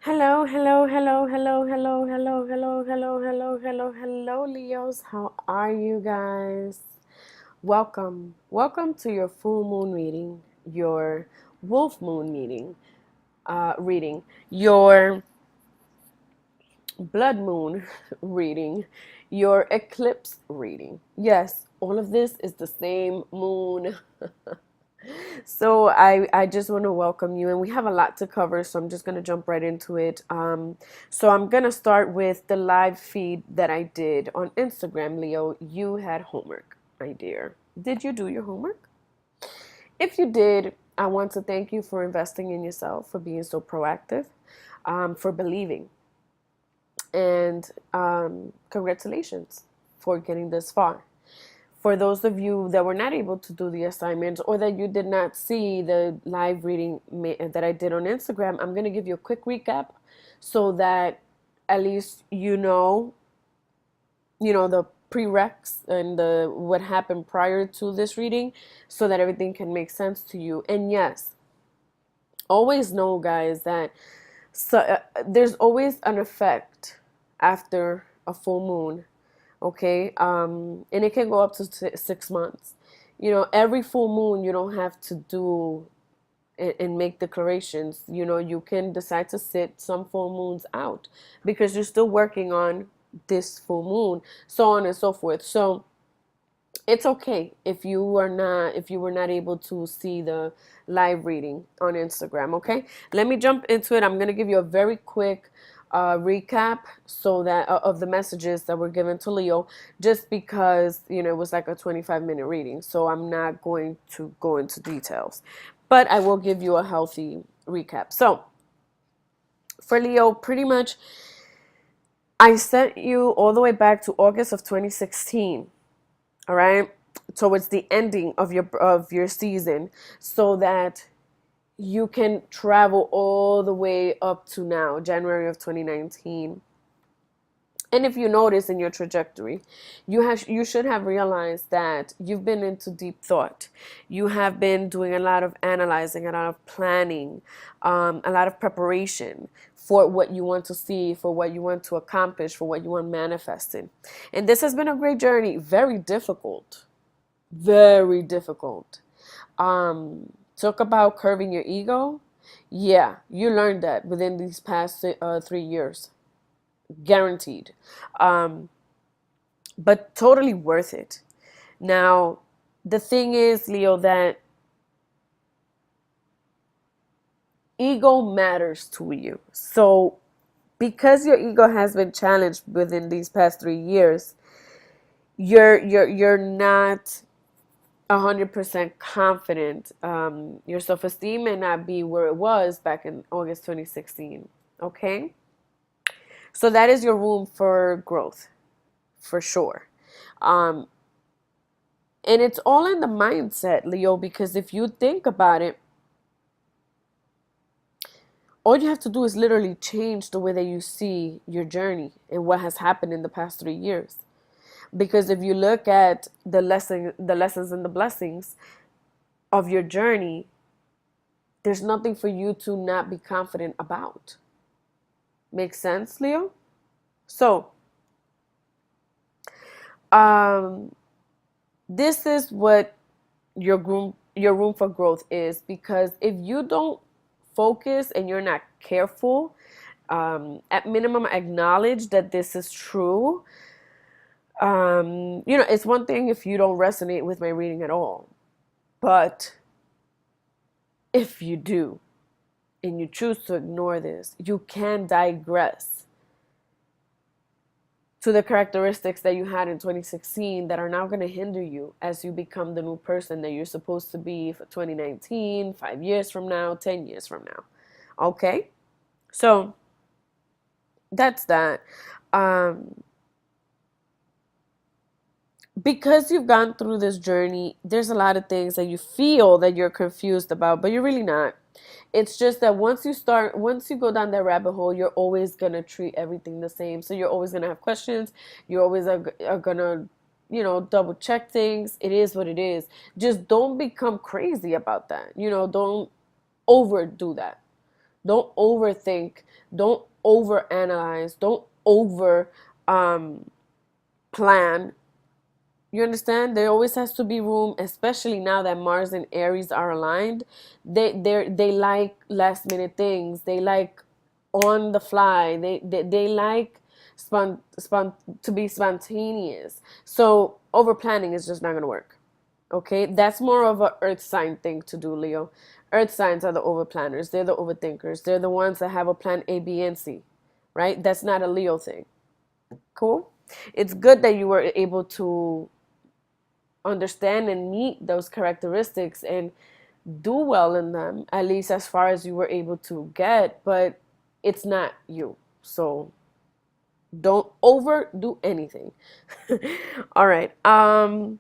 Hello, hello, hello, hello, hello, hello, hello, hello, hello, hello, hello, Leos. How are you guys? Welcome. Welcome to your full moon reading, your wolf moon reading, your blood moon reading, your eclipse reading. Yes, all of this is the same moon. So I just want to welcome you, and we have a lot to cover, so I'm just going to jump right into it. So I'm going to start with the live feed that I did on Instagram. Leo, you had homework, my dear. Did you do your homework? If you did, I want to thank you for investing in yourself, for being so proactive, for believing, and congratulations for getting this far. For those of you that were not able to do the assignments or that you did not see the live reading that I did on Instagram, I'm going to give you a quick recap so that at least the prereqs and the what happened prior to this reading, so that everything can make sense to you. And yes, always know, guys, that there's always an effect after a full moon. Okay, and it can go up to 6 months. Every full moon you don't have to do and make declarations. You can decide to sit some full moons out because you're still working on this full moon, so on and so forth. So it's okay if you were not able to see the live reading on Instagram. Okay, let me jump into it. I'm going to give you a very quick recap so that of the messages that were given to Leo, just because it was like a 25-minute reading, so I'm not going to go into details, but I will give you a healthy recap. So for Leo, pretty much I sent you all the way back to August of 2016. All right, towards the ending of your season, so that you can travel all the way up to now, January of 2019. And if you notice in your trajectory, you should have realized that you've been into deep thought. You have been doing a lot of analyzing, a lot of planning, a lot of preparation for what you want to see, for what you want to accomplish, for what you want manifested. And this has been a great journey, very difficult, very difficult. Talk about curbing your ego. Yeah, you learned that within these past 3 years, guaranteed. Um, but totally worth it. Now, the thing is, Leo, that ego matters to you. So, because your ego has been challenged within these past 3 years, you're not 100% confident. Your self-esteem may not be where it was back in August 2016. Okay, so that is your room for growth, for sure. Um, and it's all in the mindset, Leo, because if you think about it, all you have to do is literally change the way that you see your journey and what has happened in the past 3 years. Because if you look at the lessons and the blessings of your journey, there's nothing for you to not be confident about. Make sense, Leo? So, um, this is what your room for growth is, because if you don't focus and you're not careful, at minimum acknowledge that this is true. It's one thing if you don't resonate with my reading at all, but if you do and you choose to ignore this, you can digress to the characteristics that you had in 2016 that are now going to hinder you as you become the new person that you're supposed to be for 2019, 5 years from now, 10 years from now. Okay? So that's that. Um, because you've gone through this journey, there's a lot of things that you feel that you're confused about, but you're really not. It's just that once you go down that rabbit hole, you're always going to treat everything the same. So you're always going to have questions. You always are going to, double check things. It is what it is. Just don't become crazy about that. Don't overdo that. Don't overthink. Don't overanalyze. Don't over um, plan. You understand? There always has to be room, especially now that Mars and Aries are aligned. They like last minute things. They like on the fly. They like to be spontaneous. So over planning is just not gonna work. Okay, that's more of a earth sign thing to do, Leo. Earth signs are the over planners. They're the overthinkers. They're the ones that have a plan A, B, and C. Right? That's not a Leo thing. Cool. It's good that you were able to understand and meet those characteristics and do well in them, at least as far as you were able to get, but it's not you. So don't overdo anything. All right. And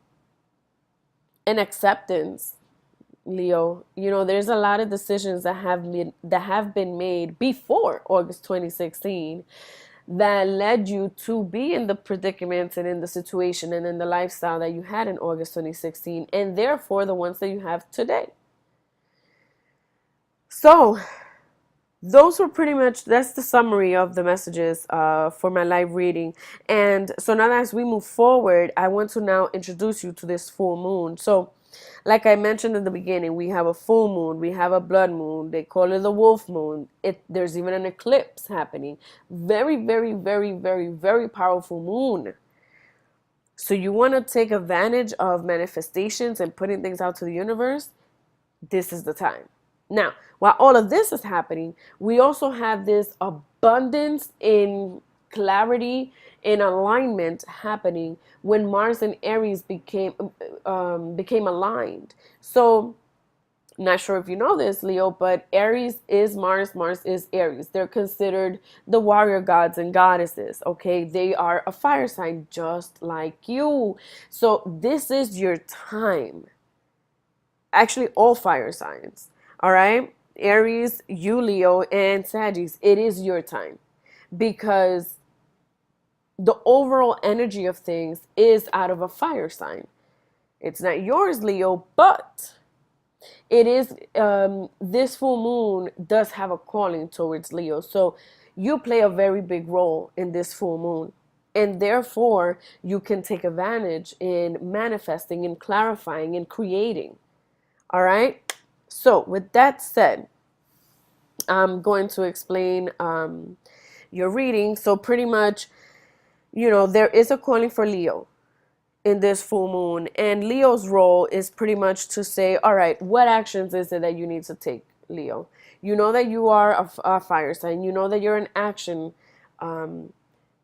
acceptance, Leo. You know, there's a lot of decisions that have been made before August 2016 that led you to be in the predicament and in the situation and in the lifestyle that you had in August 2016, and therefore the ones that you have today. So, those were pretty much, that's the summary of the messages for my live reading. And so now as we move forward, I want to now introduce you to this full moon. So like I mentioned in the beginning, we have a full moon, we have a blood moon, they call it the wolf moon. There's even an eclipse happening. Very, very, very, very, very powerful moon. So you want to take advantage of manifestations and putting things out to the universe, this is the time. Now, while all of this is happening, we also have this abundance in clarity, in alignment happening when Mars and Aries became aligned. So, not sure if you know this, Leo, but Aries is Mars, Mars is Aries. They're considered the warrior gods and goddesses, okay? They are a fire sign just like you. So, this is your time. Actually, all fire signs, all right? Aries, you, Leo, and Sagittarius, it is your time because the overall energy of things is out of a fire sign. It's not yours, Leo, but it is, this full moon does have a calling towards Leo. So you play a very big role in this full moon. And therefore, you can take advantage in manifesting and clarifying and creating. All right. So with that said, I'm going to explain your reading. So pretty much, there is a calling for Leo in this full moon. And Leo's role is pretty much to say, all right, what actions is it that you need to take, Leo? You know that you are a fire sign. You know that you're an action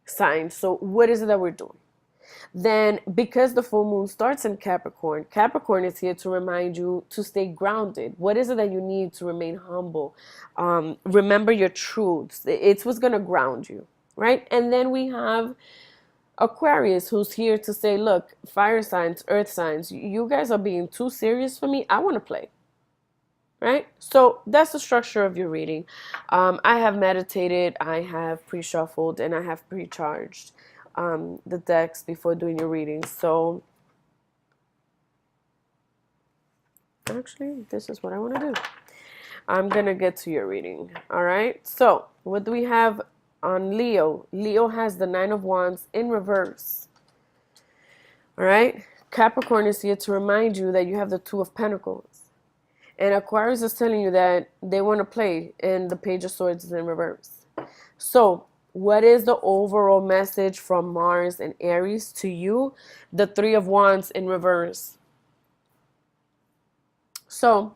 sign. So what is it that we're doing? Then because the full moon starts in Capricorn, Capricorn is here to remind you to stay grounded. What is it that you need to remain humble? Remember your truths. It's what's going to ground you, right? And then we have Aquarius, who's here to say, look, fire signs, earth signs, you guys are being too serious for me. I want to play. Right? So that's the structure of your reading. I have meditated, I have pre-shuffled, and I have pre-charged the decks before doing your reading. So actually, this is what I want to do. I'm going to get to your reading. All right. So what do we have on Leo? Leo has the Nine of Wands in reverse. All right. Capricorn is here to remind you that you have the Two of Pentacles. And Aquarius is telling you that they want to play, and the Page of Swords is in reverse. So what is the overall message from Mars and Aries to you? The Three of Wands in reverse. So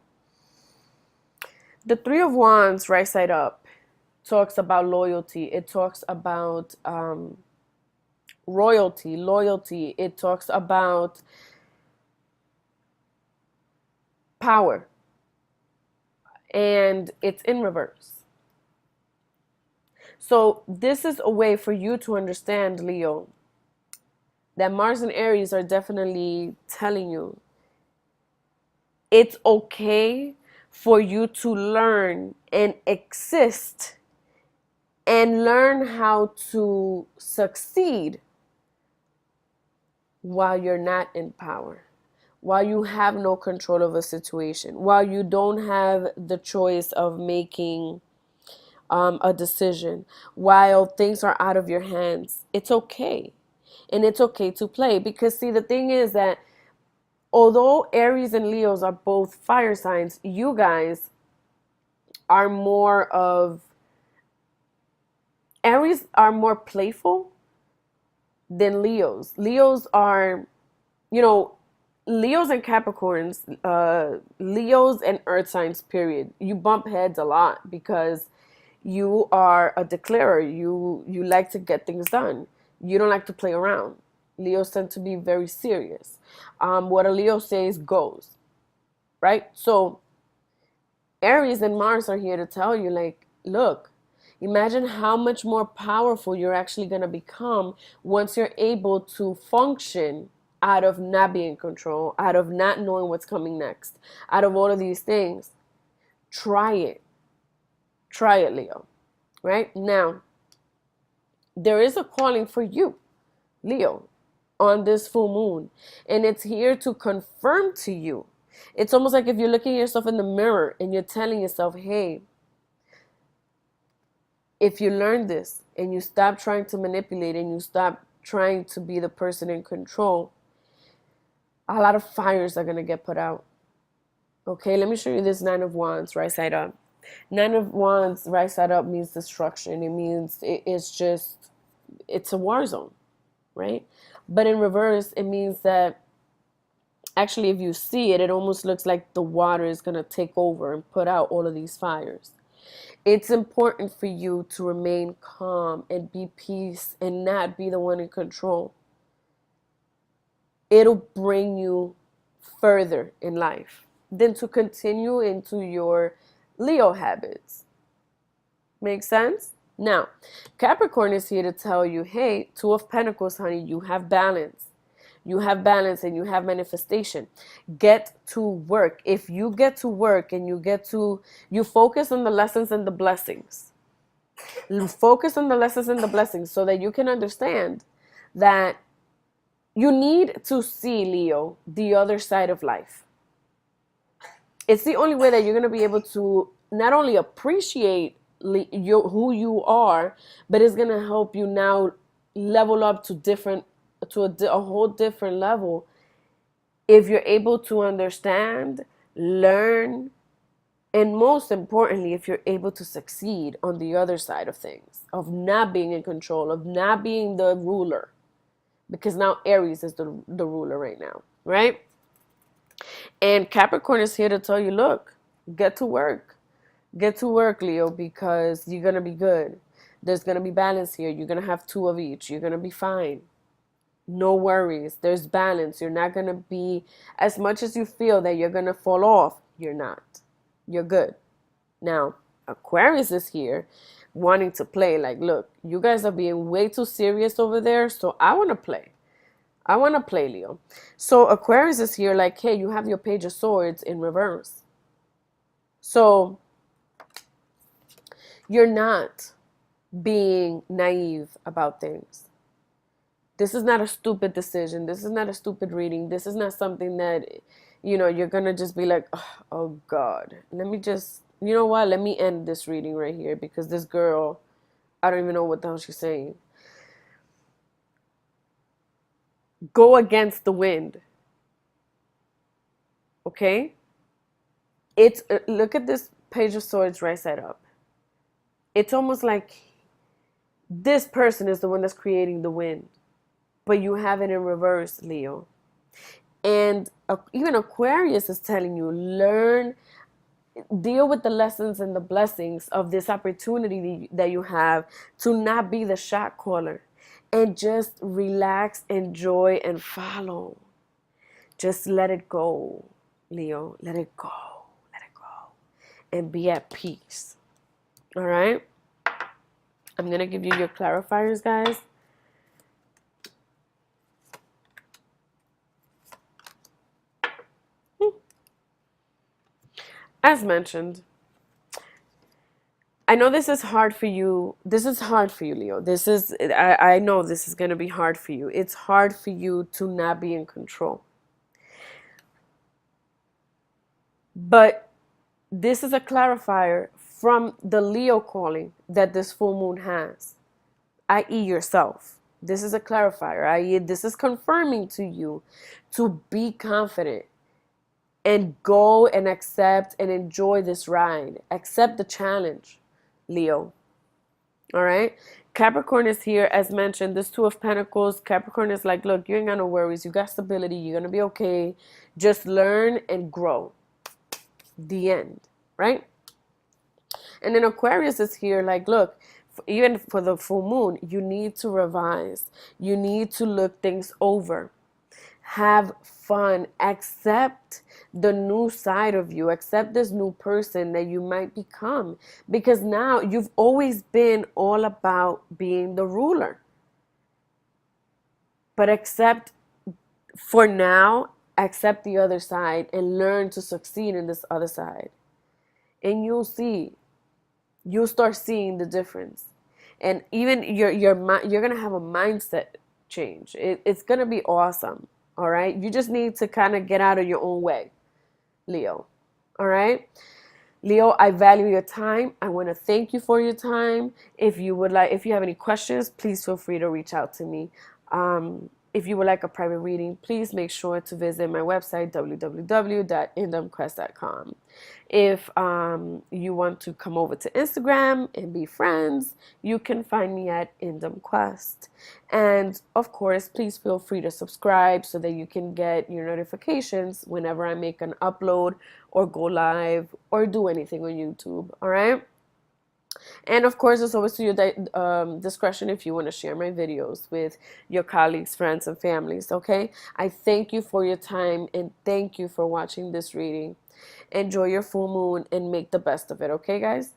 the Three of Wands right side up talks about loyalty. It talks about royalty, loyalty. It talks about power. And it's in reverse. So this is a way for you to understand, Leo, that Mars and Aries are definitely telling you it's okay for you to learn and exist and learn how to succeed while you're not in power, while you have no control of a situation, while you don't have the choice of making a decision, while things are out of your hands, it's okay. And it's okay to play. Because, see, the thing is that although Aries and Leos are both fire signs, you guys are more of, Aries are more playful than Leos. Leos are, you know, Leos and Capricorns, Leos and Earth signs, period. You bump heads a lot because you are a declarer. You like to get things done. You don't like to play around. Leos tend to be very serious. What a Leo says goes, right? So Aries and Mars are here to tell you, like, look, imagine how much more powerful you're actually going to become once you're able to function out of not being in control, out of not knowing what's coming next, out of all of these things. Try it. Try it, Leo. Right? Now, there is a calling for you, Leo, on this full moon. And it's here to confirm to you. It's almost like if you're looking at yourself in the mirror and you're telling yourself, hey, if you learn this and you stop trying to manipulate and you stop trying to be the person in control, a lot of fires are going to get put out. Okay, let me show you this Nine of Wands right side up. Nine of Wands right side up means destruction. It means it's a war zone, right? But in reverse, it means that actually, if you see it, it almost looks like the water is going to take over and put out all of these fires. It's important for you to remain calm and be peace and not be the one in control. It'll bring you further in life than to continue into your Leo habits. Make sense? Now, Capricorn is here to tell you, hey, Two of Pentacles, honey, you have balance. You have balance and you have manifestation. Get to work. If you get to work and you focus on the lessons and the blessings. Focus on the lessons and the blessings so that you can understand that you need to see, Leo, the other side of life. It's the only way that you're going to be able to not only appreciate who you are, but it's going to help you now level up to a whole different level if you're able to understand, learn, and most importantly, if you're able to succeed on the other side of things, of not being in control, of not being the ruler. Because now Aries is the ruler right now, right? And Capricorn is here to tell you, look, get to work. Get to work, Leo, because you're going to be good. There's going to be balance here. You're going to have two of each. You're going to be fine. No worries. There's balance. You're not going to be, as much as you feel that you're going to fall off, you're not. You're good. Now, Aquarius is here wanting to play. Like, look, you guys are being way too serious over there, so I want to play. I want to play, Leo. So Aquarius is here like, hey, you have your Page of Swords in reverse. So you're not being naive about things. This is not a stupid decision. This is not a stupid reading. This is not something that, you're going to just be like, oh, God. Let me just, you know what? Let me end this reading right here because this girl, I don't even know what the hell she's saying. Go against the wind. Okay? Look at this Page of Swords right side up. It's almost like this person is the one that's creating the wind. But you have it in reverse, Leo. And even Aquarius is telling you, deal with the lessons and the blessings of this opportunity that you have to not be the shot caller. And just relax, enjoy, and follow. Just let it go, Leo. Let it go. Let it go. And be at peace. All right? I'm going to give you your clarifiers, guys. As mentioned, I know this is hard for you. This is hard for you, Leo. I know this is going to be hard for you. It's hard for you to not be in control. But this is a clarifier from the Leo calling that this full moon has, i.e., yourself. This is a clarifier, i.e., this is confirming to you to be confident and go and accept and enjoy this ride. Accept the challenge, Leo. All right. Capricorn is here, as mentioned, this Two of Pentacles. Capricorn is like, look, you ain't got no worries. You got stability. You're going to be okay. Just learn and grow. The end. Right? And then Aquarius is here, like, look, even for the full moon, you need to revise. You need to look things over. Have fun. Accept the new side of you. Accept this new person that you might become. Because now you've always been all about being the ruler. But for now, accept the other side and learn to succeed in this other side. And you'll start seeing the difference. And even you're going to have a mindset change. It's going to be awesome. All right. You just need to kind of get out of your own way, Leo. All right. Leo, I value your time. I want to thank you for your time. If you have any questions, please feel free to reach out to me. If you would like a private reading, please make sure to visit my website, www.indumquest.com. If you want to come over to Instagram and be friends, you can find me at IndumQuest. And of course, please feel free to subscribe so that you can get your notifications whenever I make an upload or go live or do anything on YouTube. All right. And of course, it's always to your discretion if you want to share my videos with your colleagues, friends, and families, okay? I thank you for your time and thank you for watching this reading. Enjoy your full moon and make the best of it, okay, guys?